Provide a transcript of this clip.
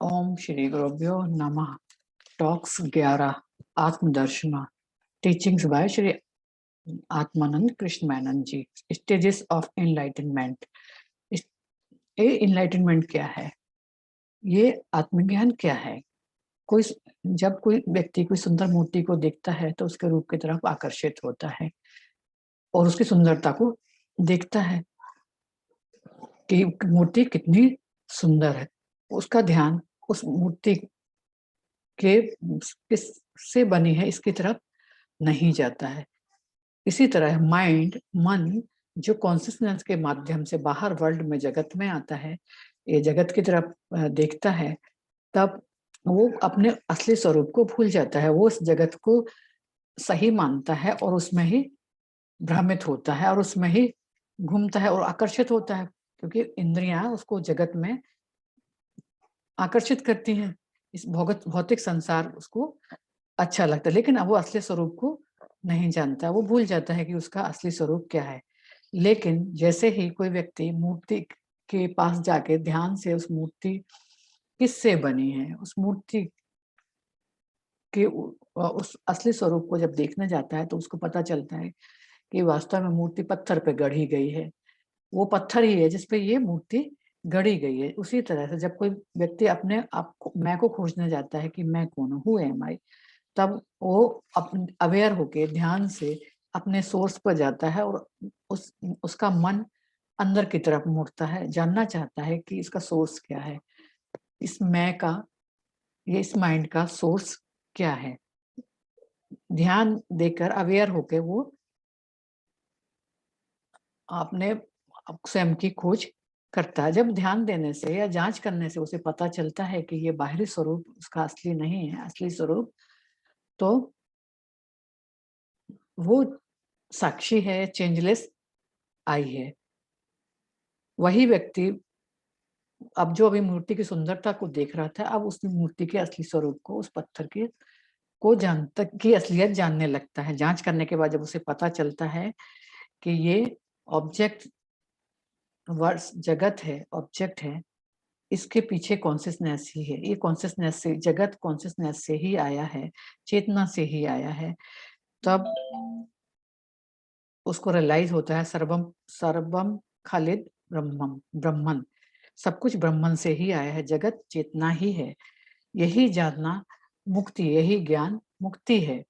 ओम श्री गुरुभ्यो नमः। Talks 11 Atmadarshan teachings by Shri Atmananda Krishnamananda ji. Stages of enlightenment. ये इनलाइटनमेंट क्या है? ये आत्मज्ञान क्या है? कोई जब कोई व्यक्ति कोई सुंदर मूर्ति को देखता है तो उसके रूप की तरफ आकर्षित होता है और उसकी सुंदरता को देखता है कि मूर्ति कितनी सुंदर है। उसका ध्यान उस मूर्ति के किससे बनी है इसकी तरफ नहीं जाता है। इसी तरह माइंड मन जो कॉन्शियसनेस के माध्यम से बाहर वर्ल्ड में जगत में आता है, ये जगत की तरफ देखता है, तब वो अपने असली स्वरूप को भूल जाता है। वो उस जगत को सही मानता है और उसमें ही भ्रमित होता है और उसमें ही घूमता है और आकर्षित होता है, क्योंकि इंद्रियां उसको जगत में आकर्षित करती हैं। इस भौतिक संसार उसको अच्छा लगता है, लेकिन अब वो असली स्वरूप को नहीं जानता। वो भूल जाता है कि उसका असली स्वरूप क्या है। लेकिन जैसे ही कोई व्यक्ति मूर्ति के पास जाके ध्यान से उस मूर्ति किससे बनी है, उस मूर्ति के उस असली स्वरूप को जब देखने जाता है तो उसको पता चलता है कि वास्तव में मूर्ति पत्थर पे गढ़ी गई है। वो पत्थर ही है जिसपे ये मूर्ति गढ़ी गई है। उसी तरह से जब कोई व्यक्ति अपने आप को मैं को खोजने जाता है कि मैं कौन हूँ, हु एम आई, तब वो अवेयर होके ध्यान से अपने सोर्स पर जाता है और उसका मन अंदर की तरफ मुड़ता है, जानना चाहता है कि इसका सोर्स क्या है, इस मैं का, ये इस माइंड का सोर्स क्या है। ध्यान देकर अवेयर होके वो अपने स्वयं की खोज करता है। जब ध्यान देने से या जांच करने से उसे पता चलता है कि ये बाहरी स्वरूप उसका असली नहीं है, असली स्वरूप तो वो साक्षी है, चेंजलेस आई है। वही व्यक्ति अब जो अभी मूर्ति की सुंदरता को देख रहा था, अब उस मूर्ति के असली स्वरूप को, उस पत्थर के को जानता की असलियत जानने लगता है। जांच करने के बाद जब उसे पता चलता है कि ये ऑब्जेक्ट वर्ड्स जगत है, ऑब्जेक्ट है, इसके पीछे कॉन्शियसनेस ही है। ये कॉन्शियसनेस से, जगत कॉन्शियसनेस से ही आया है, चेतना से ही आया है। तब उसको रियलाइज होता है सर्वम सर्वम खालिद ब्रह्मम ब्रह्मन, सब कुछ ब्रह्मन से ही आया है, जगत चेतना ही है। यही जानना मुक्ति, यही ज्ञान मुक्ति है।